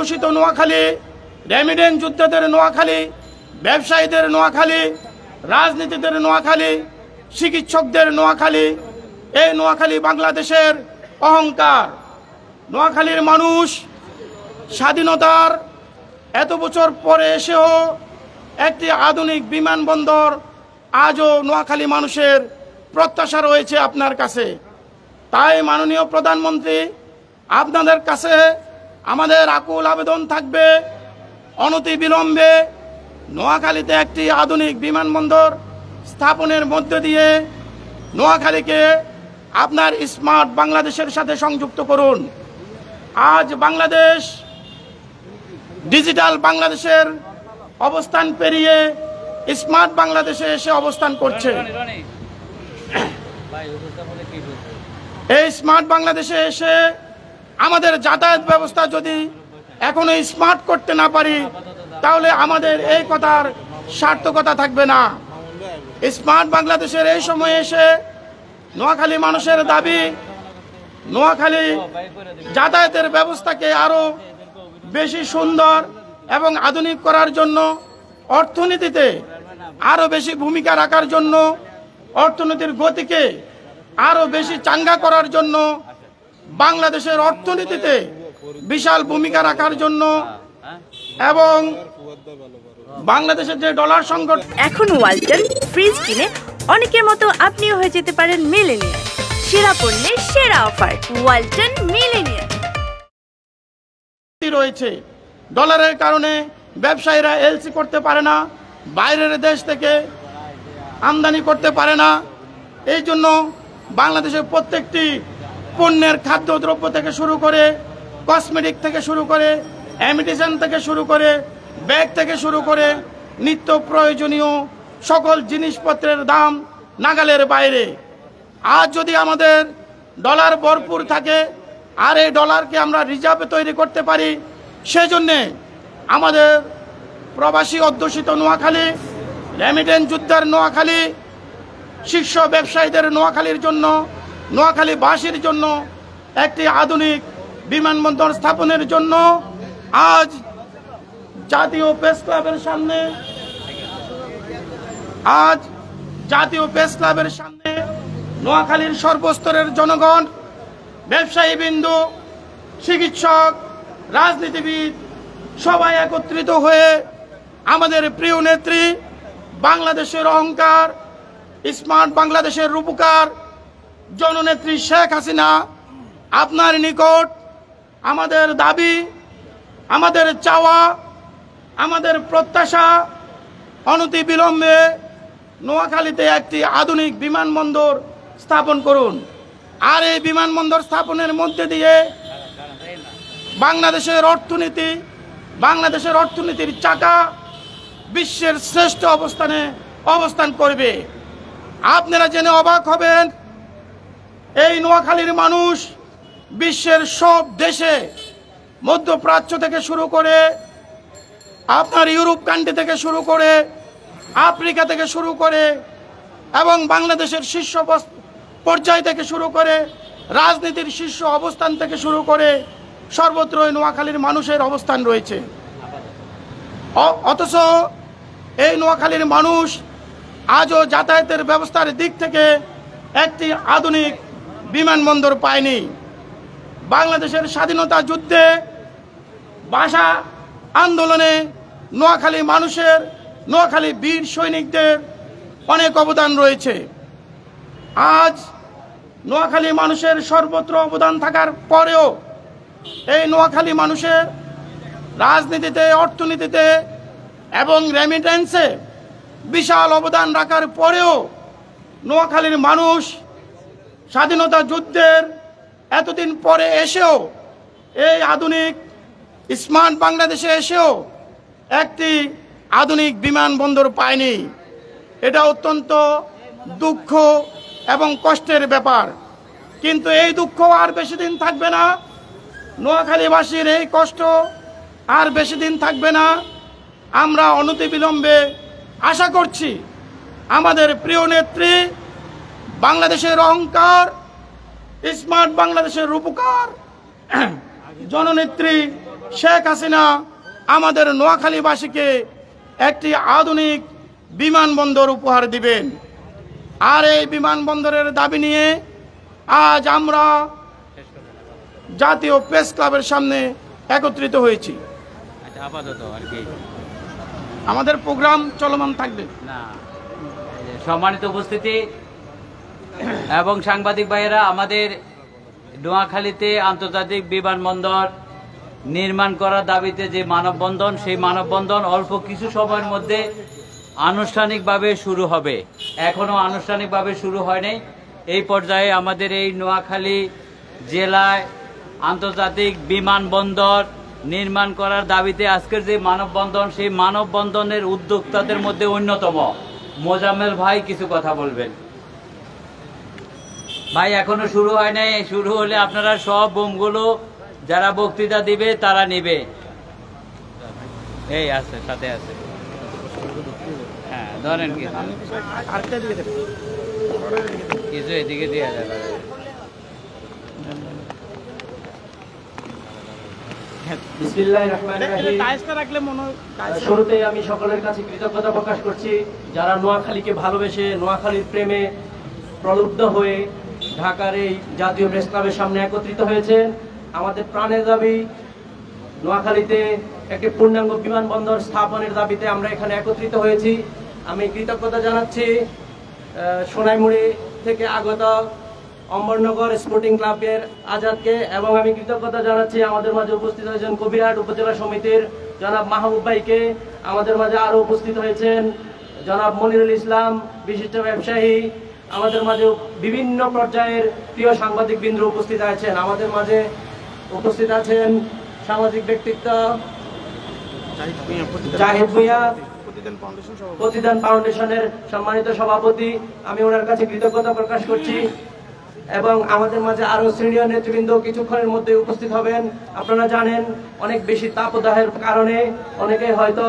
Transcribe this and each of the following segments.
অধ্যুষিত নোয়াখালী, রেমিডেন্স যোদ্ধাদের নোয়াখালী, ব্যবসায়ীদের নোয়াখালী, রাজনীতিদের নোয়াখালী, চিকিৎসকদের নোয়াখালী, এই নোয়াখালী বাংলাদেশের অহংকার। নোয়াখালীর মানুষ স্বাধীনতার এত বছর পরে এসেও একটি আধুনিক বিমানবন্দর আজও নোয়াখালী মানুষের প্রত্যাশা রয়েছে আপনার কাছে। তাই মাননীয় প্রধানমন্ত্রী, আপনাদের কাছে আমাদের আকুল আবেদন থাকবে, অনতিবিলম্বে নোয়াখালীতে একটি আধুনিক বিমানবন্দর স্থাপনের মধ্য দিয়ে নোয়াখালীকে আপনার স্মার্ট বাংলাদেশের সাথে সংযুক্ত করুন। আজ বাংলাদেশ ডিজিটাল বাংলাদেশের অবস্থান পেরিয়ে স্মার্ট বাংলাদেশে এসে অবস্থান করছে। এই স্মার্ট বাংলাদেশে এসে আমাদের যাতায়াত ব্যবস্থা যদি এখনো স্মার্ট করতে না পারি, তাহলে আমাদের এই কথার সার্থকতা থাকবে না। স্মার্ট বাংলাদেশের এই সময়ে এসে নোয়াখালী মানুষের দাবি, নোয়াখালী যাতায়াতের ব্যবস্থাকে আরো বেশি সুন্দর এবং আধুনিক করার জন্য, অর্থনীতিতে আরো বেশি ভূমিকা রাখার জন্য, অর্থনীতির গতিকে আরো বেশি চাঙ্গা করার জন্য, বাংলাদেশের অর্থনীতিতে বিশাল ভূমিকা রাখার জন্য এবং বাংলাদেশের যে ডলার সংকট। এখন ওয়ালটন ফ্রিজ কিনে অনেকের মতো আপনিও হয়ে যেতে পারেন মিলেনিয়ার। সেরা পণ্যের সেরা অফার, ওয়ালটন মিলেনিয়ার রয়েছে। ডলারের কারণে ব্যবসায়ীরা এলসি করতে পারে না, বাইরের দেশ থেকে আমদানি করতে পারে না। এই জন্য বাংলাদেশের প্রত্যেকটি পণ্যের খাদ্যদ্রব্য থেকে শুরু করে, কসমেটিক থেকে শুরু করে, অ্যামিটেশন থেকে শুরু করে, ব্যাগ থেকে শুরু করে নিত্য প্রয়োজনীয় সকল জিনিসপত্রের দাম নাগালের বাইরে। আজ যদি আমাদের ডলার ভরপুর থাকে আর এই ডলারকে আমরা রিজার্ভে তৈরি করতে পারি, সেজন্যে আমাদের প্রবাসী অধ্যুষিত নোয়াখালী, রেমিডেন্স যোদ্ধার নোয়াখালী, শীর্ষ ব্যবসায়ীদের নোয়াখালীর জন্য, নোয়াখালীবাসীর জন্য একটি আধুনিক বিমানবন্দর স্থাপনের জন্য আজ জাতীয় প্রেস ক্লাবের সামনে নোয়াখালীর সর্বস্তরের জনগণ, ব্যবসায়ীবৃন্দ, চিকিৎসক, রাজনীতিবিদ সবাই একত্রিত হয়ে আমাদের প্রিয় নেত্রী, বাংলাদেশের অহংকার, স্মার্ট বাংলাদেশের রূপকার জননেত্রী শেখ হাসিনা, আপনার নিকট আমাদের দাবি, আমাদের চাওয়া, আমাদের প্রত্যাশা, অনতিবিলম্বে নোয়াখালীতে একটি আধুনিক বিমানবন্দর স্থাপন করুন। আর এই বিমানবন্দর স্থাপনের মধ্যে দিয়ে বাংলাদেশের অর্থনীতির চাকা বিশ্বের শ্রেষ্ঠ অবস্থান করবে। আপনারা জেনে অবাক হবেন, এই নোয়াখালীর মানুষ বিশ্বের সব দেশে, মধ্যপ্রাচ্য থেকে শুরু করে, আপনার ইউরোপ কান্ট্রি থেকে শুরু করে, আফ্রিকা থেকে শুরু করে এবং বাংলাদেশের শীর্ষ পর্যায় থেকে শুরু করে, রাজনীতির শীর্ষ অবস্থান থেকে শুরু করে সর্বত্রই নোয়াখালীর মানুষের অবস্থান রয়েছে। অথচ এই নোয়াখালীর মানুষ আজও যাতায়াতের ব্যবস্থার দিক থেকে একটি আধুনিক বিমানবন্দর পায়নি। বাংলাদেশের স্বাধীনতা যুদ্ধে, ভাষা আন্দোলনে নোয়াখালী বীর সৈনিকদের অনেক অবদান রয়েছে। আজ নোয়াখালী মানুষের সর্বত্র অবদান থাকার পরেও, এই নোয়াখালী মানুষের রাজনীতিতে, অর্থনীতিতে এবং রেমিটেন্সে বিশাল অবদান রাখার পরেও নোয়াখালীর মানুষ স্বাধীনতা যুদ্ধের এতদিন পরে এসেও, এই আধুনিক স্মার্ট বাংলাদেশে এসেও একটি আধুনিক বিমানবন্দর পায়নি। এটা অত্যন্ত দুঃখ এবং কষ্টের ব্যাপার। কিন্তু এই দুঃখ আর বেশি দিন থাকবে না, নোয়াখালীবাসীর এই কষ্ট আর বেশি দিন থাকবে না। আমরা অনতিবিলম্বে আশা করছি আমাদের প্রিয় নেত্রী, বাংলাদেশের অহংকার, স্মার্ট বাংলাদেশের রূপকার জননেত্রী শেখ হাসিনা আমাদের নোয়াখালীবাসীকে একটি আধুনিক বিমানবন্দর উপহার দিবেন। আর এই বিমানবন্দরের দাবি নিয়ে আজ আমরা জাতীয় প্রেস ক্লাবের সামনে একত্রিত হয়েছি। আপাতত আর কি আমাদের প্রোগ্রাম চলমান থাকবে। না, সম্মানিত উপস্থিতি এবং সাংবাদিক ভাইয়েরা, আমাদের নোয়াখালীতে আন্তর্জাতিক বিমানবন্দর নির্মাণ করার দাবিতে যে মানববন্ধন, সেই মানববন্ধন অল্প কিছু সময়ের মধ্যে আনুষ্ঠানিকভাবে শুরু হবে। এখনো আনুষ্ঠানিকভাবে শুরু হয়নি। এই পর্যায়ে আমাদের এই নোয়াখালী জেলায় আন্তর্জাতিক বিমানবন্দর নির্মাণ করার দাবিতে আজকের যে মানববন্ধন, সেই মানববন্ধনের উদ্যোক্তাদের মধ্যে অন্যতম মোজাম্মেল ভাই কিছু কথা বলবেন। ভাই এখনো শুরু হয় নাই, শুরু হলে আপনারা সব বোমগুলো যারা বক্তৃতা দিবে তারা নিবে। এই আছে, সাথে আছে। হ্যাঁ, ধরেন কিছু এদিকে দিয়ে যাবে। বিসমিল্লাহির রহমানির রহিম। শুরুতেই আমি সকলের কাছে কৃতজ্ঞতা প্রকাশ করছি যারা নোয়াখালীকে ভালোবেসে, নোয়াখালীর প্রেমে প্রলুব্ধ হয়ে ঢাকার এই জাতীয় প্রেস ক্লাবের সামনে একত্রিত হয়েছে। আমাদের প্রাণের দাবি নোয়াখালীতে একটি পূর্ণাঙ্গ বিমানবন্দর স্থাপনের দাবিতে আমরা এখানে একত্রিত হয়েছি। আমি কৃতজ্ঞতা জানাচ্ছি সোনাইমুড়ি থেকে আগত অমরনগর স্পোর্টিং ক্লাবের আজাদকে, এবং আমি কৃতজ্ঞতা জানাচ্ছি আমাদের মাঝে উপস্থিত হয়েছেন কবিরহাট উপজেলা সমিতির জনাব মাহবুব ভাইকে। আমাদের মাঝে আরো উপস্থিত হয়েছেন জনাব মনিরুল ইসলাম, বিশিষ্ট ব্যবসায়ী। আমাদের মাঝে বিভিন্ন পর্যায়ের প্রিয় সাংবাদিক বৃন্দ উপস্থিত আছেন। আমাদের মাঝে উপস্থিত আছেন সামাজিক ব্যক্তিত্ব জাহিদ ভুঁইয়া, প্রতিদান ফাউন্ডেশনের সম্মানিত সভাপতি। আমি ওনার কাছে কৃতজ্ঞতা প্রকাশ করছি। এবং আমাদের মাঝে আরো সিনিয়র নেতৃবৃন্দ কিছুক্ষণের মধ্যে উপস্থিত হবেন। আপনারা জানেন অনেক বেশি তাপদাহের কারণে অনেকেই হয়তো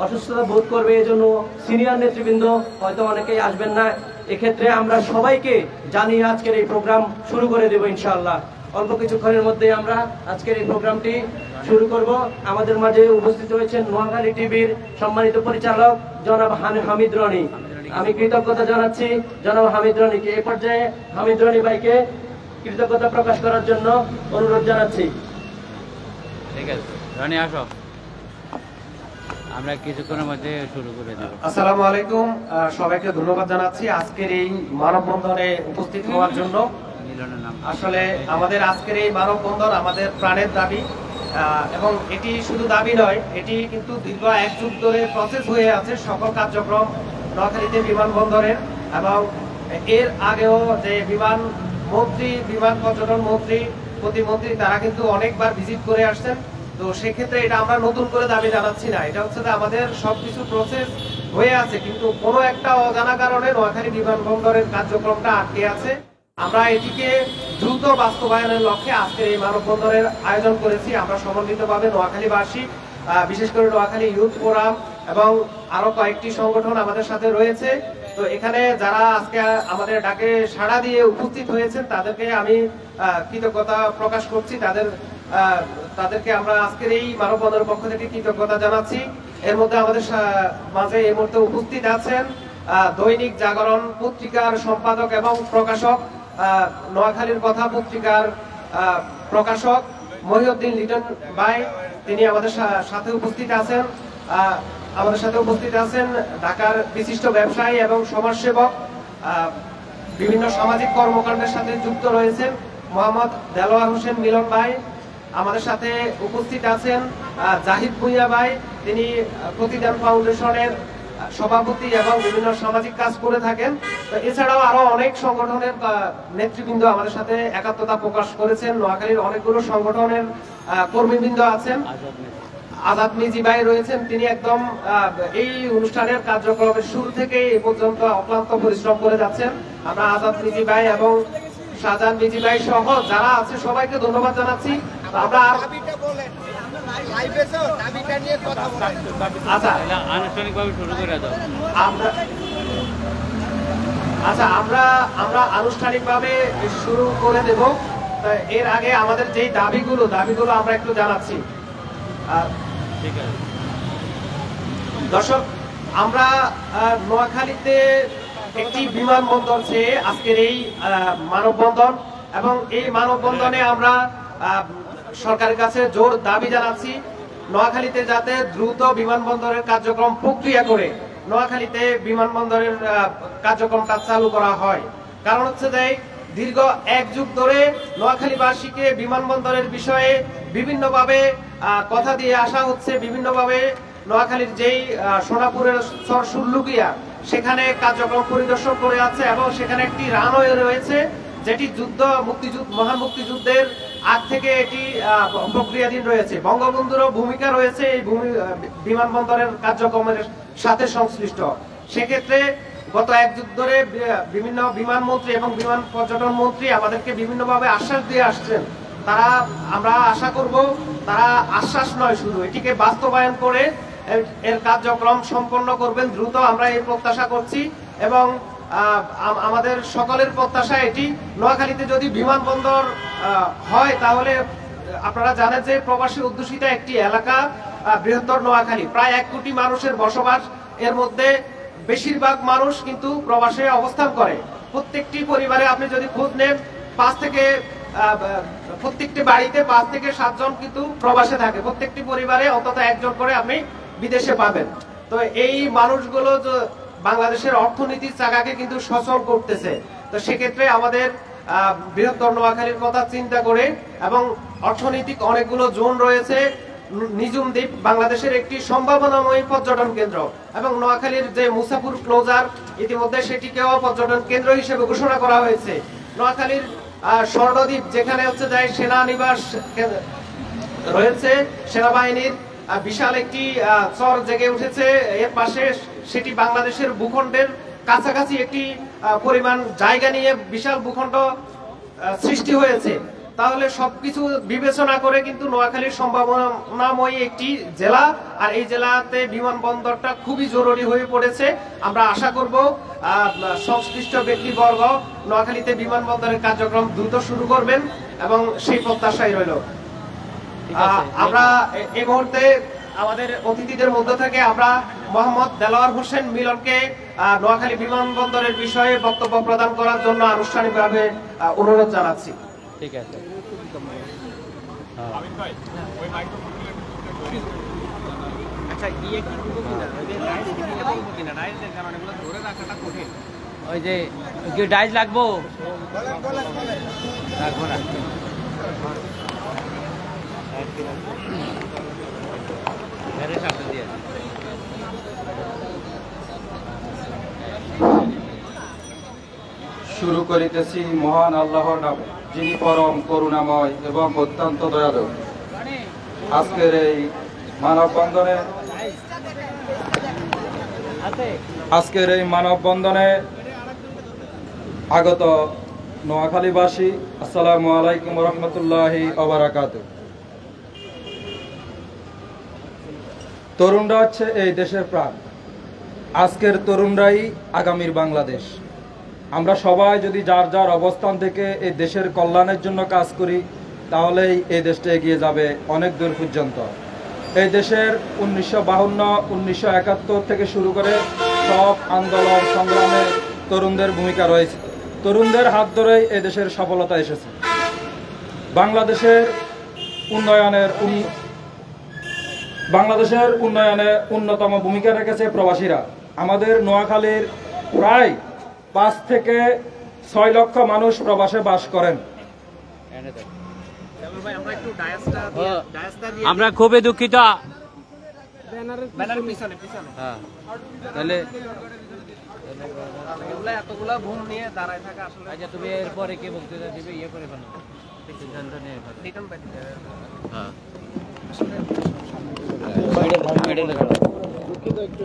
অসুস্থতা বোধ করবে, এজন্য সিনিয়র নেতৃবৃন্দ হয়তো অনেকেই আসবেন না। এক্ষেত্রে আমরা সবাইকে জানিয়ে আজকের এই প্রোগ্রাম শুরু করে দেব ইনশাআল্লাহ। অল্প কিছুক্ষণের মধ্যে আমরা আজকের এই প্রোগ্রামটি শুরু করব। আমাদের মাঝে উপস্থিত হয়েছেন নোয়াখালী টিভির সম্মানিত পরিচালক জনাব হামিদ রনি। আমি কৃতজ্ঞতা জানাচ্ছি জনাব হামিদ রনিকে। এ পর্যায়ে হামিদ রনি ভাইকে কৃতজ্ঞতা প্রকাশ করার জন্য অনুরোধ জানাচ্ছি। ঠিক আছে, রনি আসো, আমরা কিছুক্ষণের মধ্যে শুরু করে দেব। আসসালামু আলাইকুম, সবাইকে ধন্যবাদ জানাচ্ছি আজকের এই মানববন্ধনে উপস্থিত হওয়ার জন্য। আসলে আমাদের আজকের এই মানববন্ধন আমাদের প্রাণের দাবি, এবং এটি শুধু দাবি নয়, এটি কিন্তু দীর্ঘ এক যুগ ধরে প্রসেস হয়ে আছে সকল কার্যক্রম নোয়াখালীতে বিমানবন্দরের। এবং এর আগেও যে বিমান মন্ত্রী, বিমান পর্যটন মন্ত্রী, প্রতিমন্ত্রী তারা কিন্তু অনেকবার ভিজিট করে আসছেন। তো সেক্ষেত্রে এটা আমরা নতুন করে দাবি জানাচ্ছি না, এটা হচ্ছে যে আমাদের সবকিছু প্রসেস হয়ে আছে, কিন্তু কোনো একটা অজানা কারণে নোয়াখালী বিমানবন্দরের কার্যক্রমটা আটকে আছে। আমরা এটিকে দ্রুত বাস্তবায়নের লক্ষ্যে আজকের এই মানববন্ধনের আয়োজন করেছি। আমরা সমন্বিতভাবে নোয়াখালীবাসী, বিশেষ করে নোয়াখালী ইউথ ফোরাম এবং আরো কয়েকটি সংগঠন আমাদের সাথে রয়েছে। তো এখানে যারা আজকে আমাদের ডাকে সাড়া দিয়ে উপস্থিত হয়েছেন তাদেরকে আমি কৃতজ্ঞতা প্রকাশ করছি। তাদেরকে আমরা আজকের এই মানববন্ধনের পক্ষ থেকে কৃতজ্ঞতা জানাচ্ছি। এর মধ্যে আমাদের মাঝে এই মুহূর্তে উপস্থিত আছেন দৈনিক জাগরণ পত্রিকার সম্পাদক এবং প্রকাশক, নোয়াখালীর কথা পত্রিকার প্রকাশক মহিউদ্দিন লিটন ভাই, তিনি আমাদের সাথে উপস্থিত আছেন। আমাদের সাথে উপস্থিত আছেন ঢাকার বিশিষ্ট ব্যবসায়ী এবং সমাজসেবক, বিভিন্ন সামাজিক কর্মকাণ্ডের সাথে যুক্ত রয়েছেন মোহাম্মদ দেলোয়ার হোসেন মিলন ভাই। আমাদের সাথে উপস্থিত আছেন জাহিদ ভুঁইয়া ভাই, তিনি প্রতিদান ফাউন্ডেশনের সভাপতি এবং বিভিন্ন সামাজিক কাজ করে থাকেন। এছাড়াও আরো অনেক সংগঠনের নেতৃবৃন্দ আমাদের সাথে একাত্মতা প্রকাশ করেছেন। নোয়াখালীর অনেকগুলো সংগঠনের কর্মীবৃন্দ আছেন। আজাদ মিজি ভাই রয়েছেন, তিনি একদম এই অনুষ্ঠানের কার্যক্রমের শুরু থেকে এই পর্যন্ত অক্লান্ত পরিশ্রম করে যাচ্ছেন। আমরা আজাদ মিজি ভাই এবং শাহজাহান মিজি ভাই সহ যারা আছে সবাইকে ধন্যবাদ জানাচ্ছি। আমরা আনুষ্ঠানিকভাবে শুরু করে দাও। আমরা আনুষ্ঠানিকভাবে শুরু করে দেব। এর আগে আমাদের যেই দাবিগুলো আমরা একটু জানাচ্ছি। ঠিক আছে দর্শক, আমরা নোয়াখালীতে একটি বিমানবন্দর চেয়ে আজকের এই মানববন্ধন, এবং এই মানববন্ধনে আমরা সরকারের কাছে জোর দাবি জানাচ্ছি নোয়াখালীতে যাতে দ্রুত বিমানবন্দরের কার্যক্রম প্রক্রিয়া করে নোয়াখালীতে বিমানবন্দরের কার্যক্রমটা চালু করা হয়। কারণ হচ্ছে যে দীর্ঘ 1 যুগ ধরে নোয়াখালীবাসীকে বিমানবন্দরের বিষয়ে বিভিন্নভাবে কথা দিয়ে আসা হচ্ছে, বিভিন্নভাবে নোয়াখালীর যেই সোনাপুরের সুরলুকিয়া সেখানে কার্যক্রম পরিদর্শন করে আছে, এবং সেখানে একটি রানওয়ে রয়েছে যেটি মহান মুক্তিযুদ্ধের আগ থেকে এটি প্রক্রিয়াধীন রয়েছে। বঙ্গবন্ধুরও ভূমিকা রয়েছে এই বিমানবন্দরের কার্যক্রমের সাথে সংশ্লিষ্ট। সেক্ষেত্রে গত 1 যুগ ধরে বিভিন্ন বিমান মন্ত্রী এবং বিমান পর্যটন মন্ত্রী আমাদেরকে বিভিন্নভাবে আশ্বাস দিয়ে আসছেন। আমরা আশা করব তারা আশ্বাস নয়, শুধু এটিকে বাস্তবায়ন করে এর কার্যক্রম সম্পন্ন করবেন দ্রুত, আমরা এই প্রত্যাশা করছি। এবং আমাদের সকলের প্রত্যাশা এটি, নোয়াখালীতে যদি বিমানবন্দর হয় তাহলে আপনারা জানেন যে প্রবাসী অধ্যুষিত একটি এলাকা বৃহত্তর নোয়াখালী, প্রায় 1 কোটি মানুষের বসবাস। এর মধ্যে বেশিরভাগ মানুষ কিন্তু প্রবাসে অবস্থান করে। প্রত্যেকটি পরিবারে আপনি যদি খোঁজ নেন, প্রত্যেকটি বাড়িতে 5 থেকে 7 জন কিন্তু প্রবাসে থাকে। প্রত্যেকটি পরিবারে অন্তত 1 জন করে আপনি বিদেশে পাবেন। তো এই মানুষগুলো বাংলাদেশের অর্থনীতির চাকাকে কিন্তু সচল করতেছে। তো সেক্ষেত্রে আমাদের বৃহত্তর নোয়াখালীর কথা চিন্তা করে, এবং অর্থনৈতিক অনেকগুলো জোন রয়েছে, নিজুম দ্বীপ বাংলাদেশের একটি সম্ভাবনাময় পর্যটন কেন্দ্র, এবং নোয়াখালীর যে মুসাফুর ক্লোজার ইতিমধ্যে সেটিকেও পর্যটন কেন্দ্র হিসেবে ঘোষণা করা হয়েছে। নোয়াখালীর স্বর্ণদ্বীপ, যেখানে হচ্ছে যায় সেনানিবাস রয়েছে, সেনাবাহিনীর বিশাল একটি চর জেগে উঠেছে এর পাশে, সেটি বাংলাদেশের ভূখণ্ডের কাছাকাছি একটি পরিমাণ জায়গা নিয়ে বিশাল ভূখণ্ড সৃষ্টি হয়েছে। তাহলে সবকিছু বিবেচনা করে কিন্তু নোয়াখালীর সম্ভাবনাময়ী একটি জেলা, আর এই জেলাতে বিমানবন্দরটা খুবই জরুরি হয়ে পড়েছে। আমরা আশা করব সংশ্লিষ্ট ব্যক্তিবর্গ নোয়াখালীতে বিমানবন্দরের কার্যক্রম দ্রুত শুরু করবেন, এবং সেই প্রত্যাশাই রইল। আমরা এই মুহূর্তে আমাদের অতিথিদের মধ্য থেকে আমরা মোহাম্মদ দেলোয়ার হোসেন মিলনকে নোয়াখালী বিমানবন্দরের বিষয়ে বক্তব্য প্রদান করার জন্য আনুষ্ঠানিকভাবে অনুরোধ জানাচ্ছি। ঠিক আছে। ওই যে কি ডাইজ লাগবো, রাখবো না। শুরু করিতেছি মহান আল্লাহর নামে, যিনি পরম করুণাময় এবং অত্যন্ত দয়ালু। আজকের এই মানববন্ধনে আগত নোয়াখালীবাসী, আসসালামু আলাইকুম রহমতুল্লাহি ওয়া বারাকাতুহু। তরুণরা হচ্ছে এই দেশের প্রাণ। আজকের তরুণরাই আগামীর বাংলাদেশ। আমরা সবাই যদি যার যার অবস্থান থেকে এই দেশের কল্যাণের জন্য কাজ করি, তাহলেই এই দেশটা এগিয়ে যাবে অনেক দূর পর্যন্ত। এই দেশের 1952, 1971 থেকে শুরু করে সব আন্দোলন সংগ্রামে তরুণদের ভূমিকা রয়েছে। তরুণদের হাত ধরেই এই দেশের সফলতা এসেছে। বাংলাদেশের উন্নয়নে অন্যতম ভূমিকা রেখেছে প্রবাসীরা। আমাদের নোয়াখালীর প্রায় 5 থেকে 6 লক্ষ মানুষ প্রবাসে বাস করেন। আমরা খুবই দুঃখিত। আচ্ছা, তুমি এরপরে কি বক্তৃতা দিবে, ইয়ে করে ফেলো, সিদ্ধান্ত নিয়ে দুঃখিত একটু